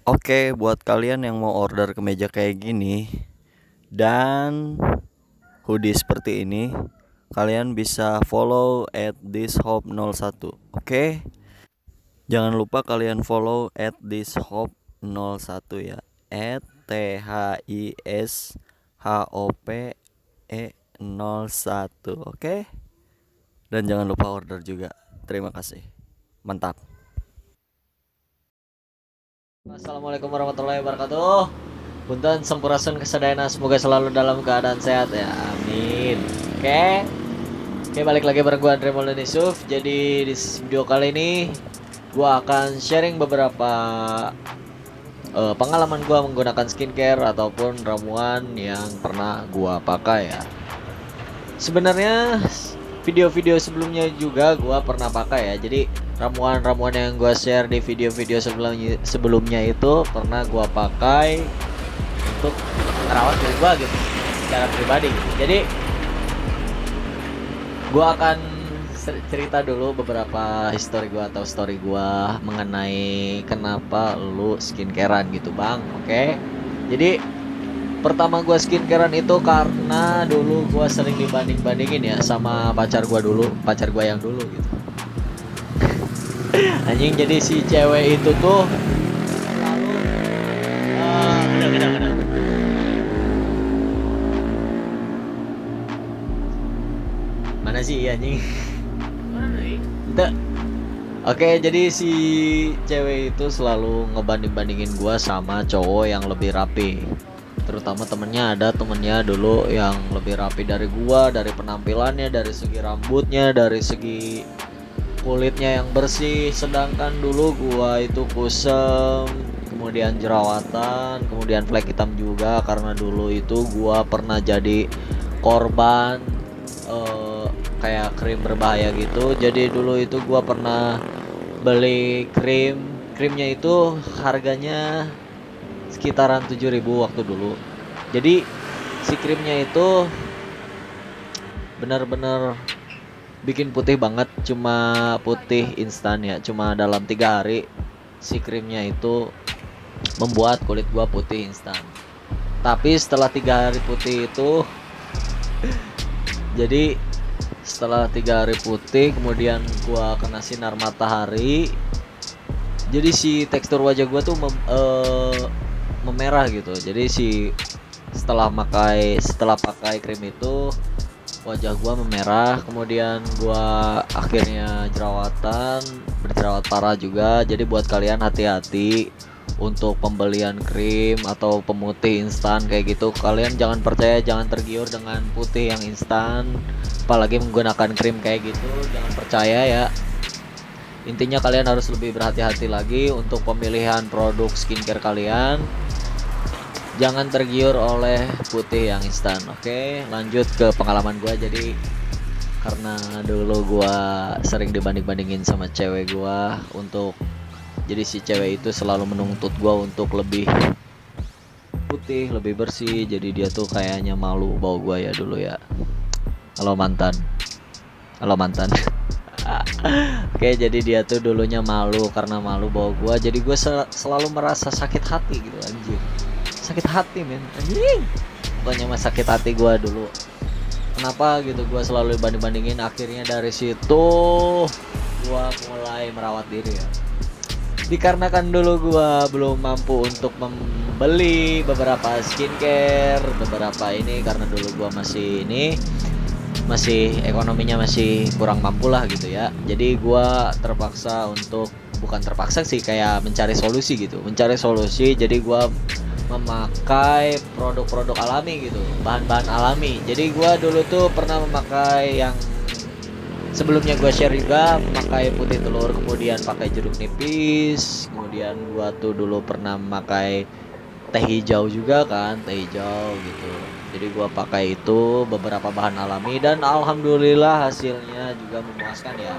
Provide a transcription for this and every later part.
Oke, buat kalian yang mau order kemeja kayak gini dan hoodie seperti ini, kalian bisa follow at @thishope01. Oke, jangan lupa kalian follow at @thishope01 ya. @THISHOPE01. Oke, dan jangan lupa order juga. Terima kasih. Mantap. Assalamualaikum warahmatullahi wabarakatuh. Punten sampurasun kesadayana, semoga selalu dalam keadaan sehat ya. Amin. Oke. Oke, balik lagi bareng gua Andre Maulana Yusuf. Jadi di video kali ini gua akan sharing beberapa pengalaman gua menggunakan skincare ataupun ramuan yang pernah gua pakai ya. Sebenarnya video-video sebelumnya juga gua pernah pakai ya. Jadi ramuan-ramuan yang gua share di video-video sebelumnya itu pernah gua pakai untuk merawat diri gua gitu secara pribadi gitu. Jadi gua akan cerita dulu beberapa history gua atau story gua mengenai kenapa lu skincarean gitu bang. Oke, jadi pertama gua skincarean itu karena dulu gua sering dibanding-bandingin ya sama pacar gua dulu, pacar gua yang dulu gitu. Anjing, jadi si cewek itu tuh selalu udah. Mana sih anjing? Itu. Oke, jadi si cewek itu selalu ngebanding-bandingin gua sama cowok yang lebih rapi. Terutama temennya dulu yang lebih rapi dari gua, dari penampilannya, dari segi rambutnya, dari segi kulitnya yang bersih. Sedangkan dulu gua itu kusem, kemudian jerawatan, kemudian flek hitam juga karena dulu itu gua pernah jadi korban kayak krim berbahaya gitu. Jadi dulu itu gua pernah beli krimnya itu harganya sekitaran 7.000 waktu dulu. Jadi si krimnya itu benar-benar bikin putih banget, cuma putih instan ya, cuma dalam 3 hari si krimnya itu membuat kulit gua putih instan. Tapi setelah 3 hari putih itu jadi setelah 3 hari putih kemudian gua kena sinar matahari, jadi si tekstur wajah gua tuh memerah gitu. Jadi setelah pakai krim itu wajah gua memerah, kemudian gua akhirnya berjerawat parah juga. Jadi buat kalian hati-hati untuk pembelian krim atau pemutih instan kayak gitu. Kalian jangan percaya, jangan tergiur dengan putih yang instan, apalagi menggunakan krim kayak gitu. Jangan percaya ya. Intinya kalian harus lebih berhati-hati lagi untuk pemilihan produk skincare kalian. Jangan tergiur oleh putih yang instan. Oke, lanjut ke pengalaman gua. Jadi karena dulu gua sering dibanding-bandingin sama cewek gua untuk, jadi si cewek itu selalu menuntut gua untuk lebih putih, lebih bersih. Jadi dia tuh kayaknya malu bawa gua ya dulu ya. Halo mantan. Halo mantan. Oke, jadi dia tuh dulunya malu, karena malu bawa gua. Jadi gua selalu merasa sakit hati gitu anjir. Sakit hati men, anjing. Bukannya mah sakit hati gua dulu. Kenapa gitu gua selalu banding-bandingin. Akhirnya dari situ gua mulai merawat diri ya. Dikarenakan dulu gua belum mampu untuk membeli beberapa skincare, beberapa ini, karena dulu gua masih ekonominya masih kurang mampu lah gitu ya. Jadi gua terpaksa untuk, bukan terpaksa sih, kayak mencari solusi gitu. Jadi gua memakai produk-produk alami gitu, bahan-bahan alami. Jadi gua dulu tuh pernah memakai yang sebelumnya gua share juga, memakai putih telur, kemudian pakai jeruk nipis, kemudian gua tuh dulu pernah memakai teh hijau juga kan, teh hijau gitu. Jadi gua pakai itu beberapa bahan alami dan alhamdulillah hasilnya juga memuaskan ya.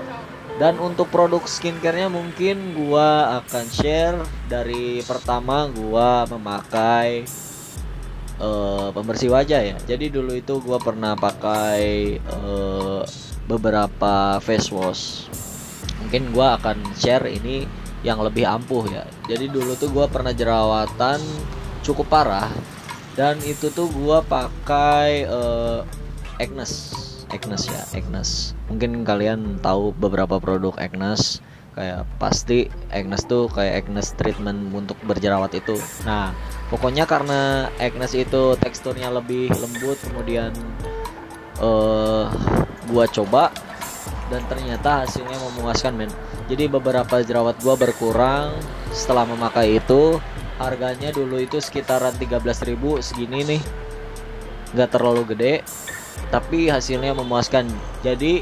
Dan untuk produk skincarenya mungkin gua akan share dari pertama gua memakai pembersih wajah ya. Jadi dulu itu gua pernah pakai beberapa face wash. Mungkin gua akan share ini yang lebih ampuh ya. Jadi dulu tuh gua pernah jerawatan cukup parah, dan itu tuh gua pakai Agnes. Mungkin kalian tahu beberapa produk Agnes, kayak pasti Agnes tuh kayak Agnes treatment untuk berjerawat itu. Nah, pokoknya karena Agnes itu teksturnya lebih lembut, kemudian gua coba dan ternyata hasilnya memuaskan, men. Jadi beberapa jerawat gua berkurang setelah memakai itu. Harganya dulu itu sekitaran 13.000 segini nih, nggak terlalu gede, tapi hasilnya memuaskan. Jadi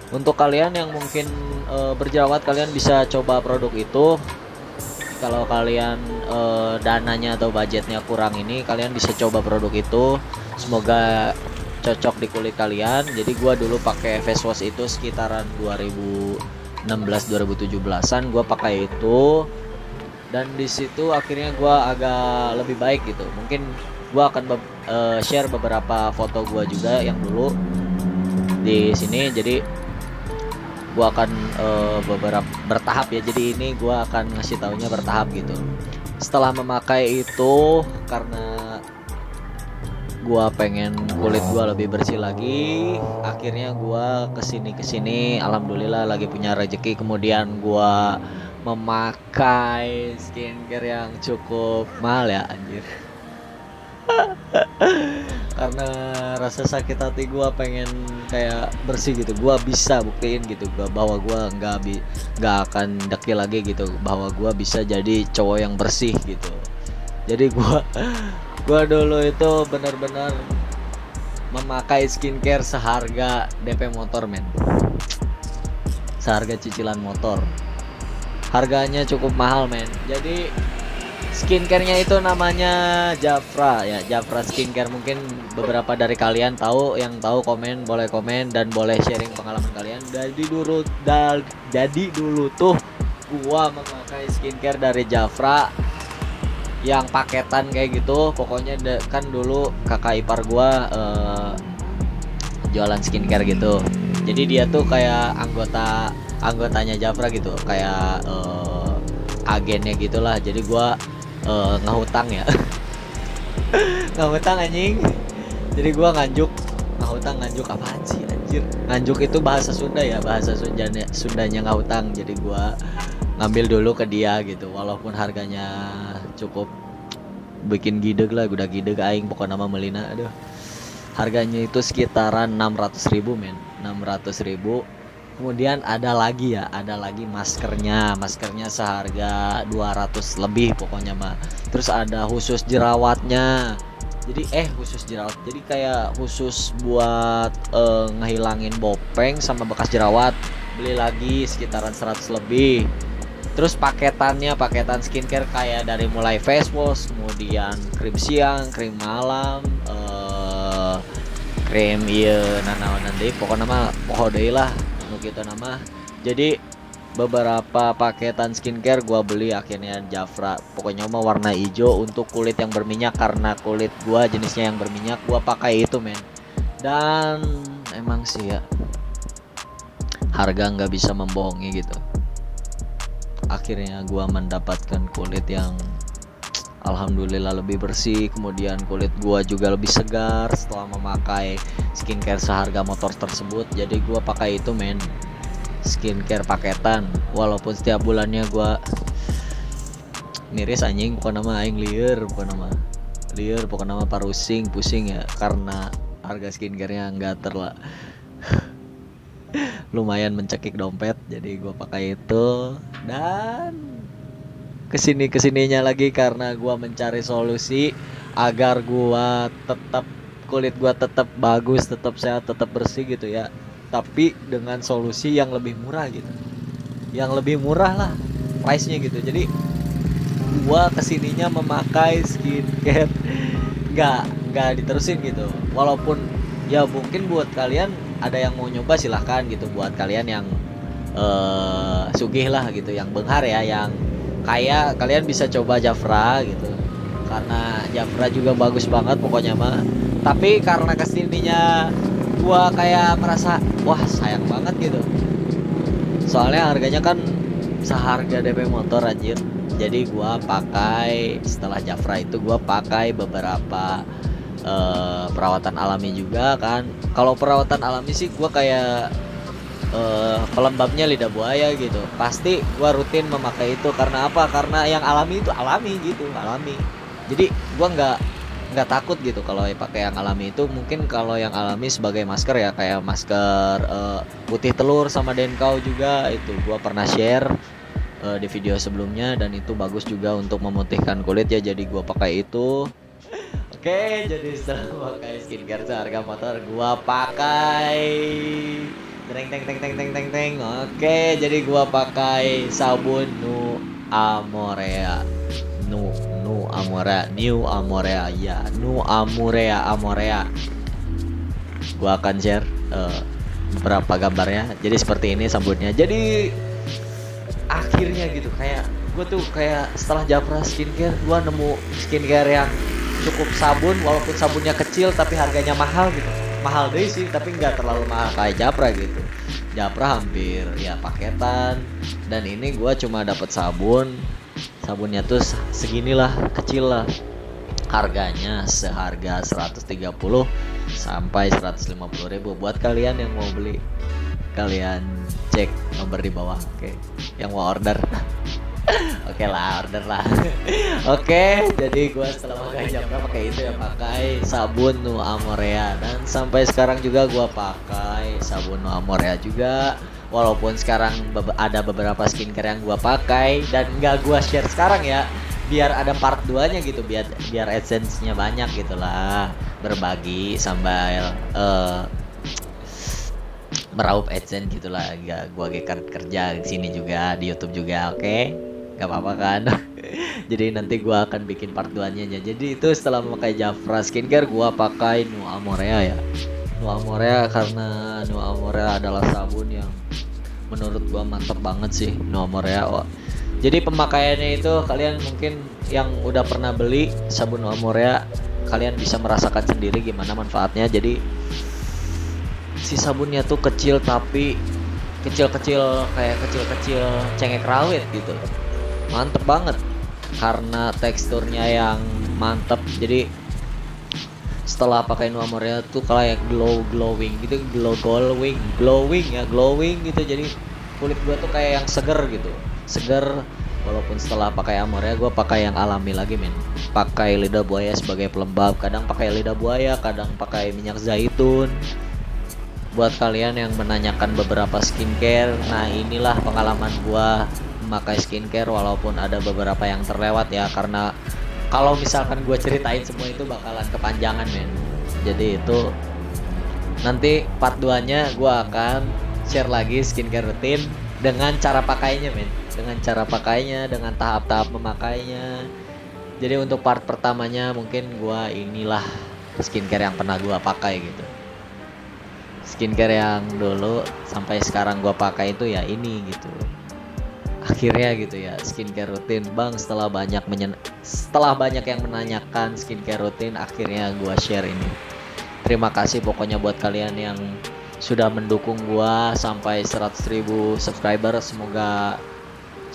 untuk kalian yang mungkin berjerawat, kalian bisa coba produk itu. Kalau kalian dananya atau budgetnya kurang ini, kalian bisa coba produk itu. Semoga cocok di kulit kalian. Jadi gua dulu pakai face wash itu sekitaran 2016-2017an gua pakai itu, dan di situ akhirnya gua agak lebih baik gitu. Mungkin gua akan share beberapa foto gua juga yang dulu di sini. Jadi gua akan beberapa bertahap ya. Jadi ini gua akan ngasih taunya bertahap gitu. Setelah memakai itu, karena gua pengen kulit gua lebih bersih lagi, akhirnya gua kesini alhamdulillah lagi punya rezeki. Kemudian gua memakai skincare yang cukup mahal ya, anjir. Karena rasa sakit hati gua pengen kayak bersih gitu. Gua bisa buktiin gitu bahwa gua nggak akan dekil lagi gitu, bahwa gua bisa jadi cowok yang bersih gitu. Jadi gua dulu itu benar-benar memakai skincare seharga DP motor, men. Seharga cicilan motor. Harganya cukup mahal, men. Jadi skincare-nya itu namanya Jafra ya, Jafra Skincare. Mungkin beberapa dari kalian tahu, yang tahu boleh komen dan boleh sharing pengalaman kalian. Jadi dulu tuh gua memakai skincare dari Jafra yang paketan kayak gitu. Pokoknya kan dulu kakak ipar gua jualan skincare gitu. Jadi dia tuh kayak anggotanya Jafra gitu, kayak agennya gitulah. Jadi gua ngehutang ya. Ngehutang anjing. Jadi gua nganjuk apaan sih anjir? Nganjuk itu bahasa Sunda ya, bahasa Sundanya ngehutang. Jadi gua ngambil dulu ke dia gitu, walaupun harganya cukup bikin gideg lah, udah gideg aing pokoknya nama melina. Aduh, harganya itu sekitaran 600.000, men. 600.000. Kemudian ada lagi maskernya seharga 200 lebih pokoknya mah. Terus ada khusus jerawatnya. Jadi khusus jerawat, jadi kayak khusus buat ngehilangin bopeng sama bekas jerawat. Beli lagi sekitaran 100 lebih. Terus paketan skincare kayak dari mulai face wash, kemudian krim siang, krim malam, krim nanti pokoknya mah lah gitu nama. Jadi beberapa paketan skincare gua beli akhirnya Jafra. Pokoknya mah warna hijau untuk kulit yang berminyak, karena kulit gua jenisnya yang berminyak, gua pakai itu, men. Dan emang sih ya, harga nggak bisa membohongi gitu. Akhirnya gua mendapatkan kulit yang alhamdulillah lebih bersih. Kemudian kulit gua juga lebih segar setelah memakai skincare seharga motor tersebut. Jadi gua pakai itu, men, skincare paketan. Walaupun setiap bulannya gua miris anjing, pokoknya nama aing lieur, pokoknya nama pusing ya, karena harga skincare-nya enggak lumayan mencekik dompet. Jadi gua pakai itu, dan kesininya lagi karena gua mencari solusi agar kulit gua tetap bagus, tetap sehat, tetap bersih gitu ya, tapi dengan solusi yang lebih murah gitu, yang lebih murah lah price-nya gitu. Jadi gua kesininya memakai skincare nggak diterusin gitu. Walaupun ya mungkin buat kalian ada yang mau nyoba, silahkan gitu. Buat kalian yang sugih lah gitu, yang benghar ya, yang kaya, kalian bisa coba Jafra gitu, karena Jafra juga bagus banget pokoknya mah. Tapi karena kesininya gua kayak merasa wah sayang banget gitu, soalnya harganya kan seharga DP motor anjir. Jadi gua pakai setelah Jafra itu gua pakai beberapa perawatan alami juga kan. Kalau perawatan alami sih gua kayak pelembabnya lidah buaya gitu. Pasti gua rutin memakai itu karena apa? Karena yang alami itu alami gitu, alami. Jadi gua nggak takut gitu kalau pakai yang alami itu. Mungkin kalau yang alami sebagai masker ya, kayak masker putih telur sama Denkau juga itu gua pernah share di video sebelumnya, dan itu bagus juga untuk memutihkan kulit ya, jadi gua pakai itu. Oke, jadi setelah pakai skincare seharga motor gua pakai teng teng teng teng teng teng teng. Oke, jadi gua pakai sabun Nu Amorea. Nu Amorea, New Amorea ya, Nu Amorea. Gua akan share beberapa gambarnya. Jadi seperti ini sabunnya. Jadi akhirnya gitu, kayak gue tuh kayak setelah Jafra skincare gue nemu skincare yang cukup sabun, walaupun sabunnya kecil tapi harganya mahal gitu. Mahal deh sih, tapi nggak terlalu mahal kayak Jafra gitu. Jafra hampir ya paketan, dan ini gue cuma dapat sabunnya tuh seginilah, kecil lah. Harganya seharga 130 sampai 150 ribu. Buat kalian yang mau beli, kalian cek nomor di bawah. Oke, yang mau order oke lah, order lah. Oke, jadi gua setelah pakai Jafra pakai itu ya, pakai sabun Nu Amorea, dan sampai sekarang juga gua pakai sabun Nu Amorea juga. Walaupun sekarang ada beberapa skincare yang gua pakai dan nggak gua share sekarang ya, biar ada part 2-nya gitu, biar essence-nya banyak gitulah, berbagi sambil meraup AdSense gitulah. Gua kan kerja di sini juga, di YouTube juga, oke? Gak apa-apa kan? Jadi nanti gua akan bikin part 2-nya aja. Jadi itu setelah memakai Jafra skincare, gua pakai Nu Amorea ya. Nu Amorea karena Nu Amorea adalah sabun yang menurut gua mantap banget sih, Nu Amorea. Jadi pemakaiannya itu, kalian mungkin yang udah pernah beli sabun Nu Amorea, kalian bisa merasakan sendiri gimana manfaatnya. Jadi si sabunnya tuh kecil, tapi kecil-kecil kayak kecil-kecil cengek rawit gitu. Mantep banget karena teksturnya yang mantep. Jadi setelah pakai Nu Amorea tuh kayak glowing gitu, glowing gitu. Jadi kulit gua tuh kayak yang seger gitu, seger. Walaupun setelah pakai Amorea gua pakai yang alami lagi men, pakai lidah buaya sebagai pelembab. Kadang pakai lidah buaya, kadang pakai minyak zaitun. Buat kalian yang menanyakan beberapa skincare, nah inilah pengalaman gua memakai skincare, walaupun ada beberapa yang terlewat ya, karena kalau misalkan gua ceritain semua itu bakalan kepanjangan men. Jadi itu nanti part 2-nya gua akan share lagi skincare rutin dengan cara pakainya men, dengan cara pakainya, dengan tahap-tahap memakainya. Jadi untuk part pertamanya mungkin gua inilah skincare yang pernah gua pakai gitu. Skincare yang dulu sampai sekarang gua pakai itu ya ini gitu. Akhirnya gitu ya, skincare rutin bang, setelah banyak yang menanyakan skincare rutin, akhirnya gua share ini. Terima kasih pokoknya buat kalian yang sudah mendukung gua sampai 100.000 subscriber. Semoga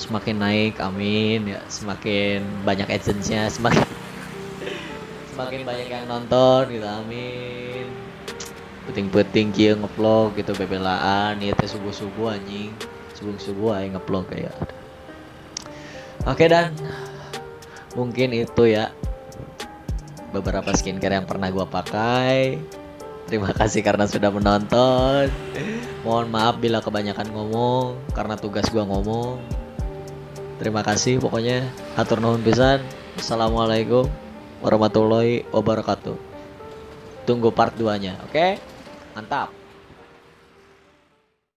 semakin naik, amin ya, semakin banyak AdSense-nya, semakin banyak yang nonton gitu, amin. Puting-puting kieu ngevlog gitu, bebelaan ieu teh subuh-subuh anjing. Subuh-subuh aing ngevlog kayak. Oke, dan mungkin itu ya beberapa skincare yang pernah gua pakai. Terima kasih karena sudah menonton. Mohon maaf bila kebanyakan ngomong karena tugas gua ngomong. Terima kasih pokoknya, hatur nuhun pisan. Assalamualaikum warahmatullahi wabarakatuh. Tunggu part 2-nya, oke? Mantap.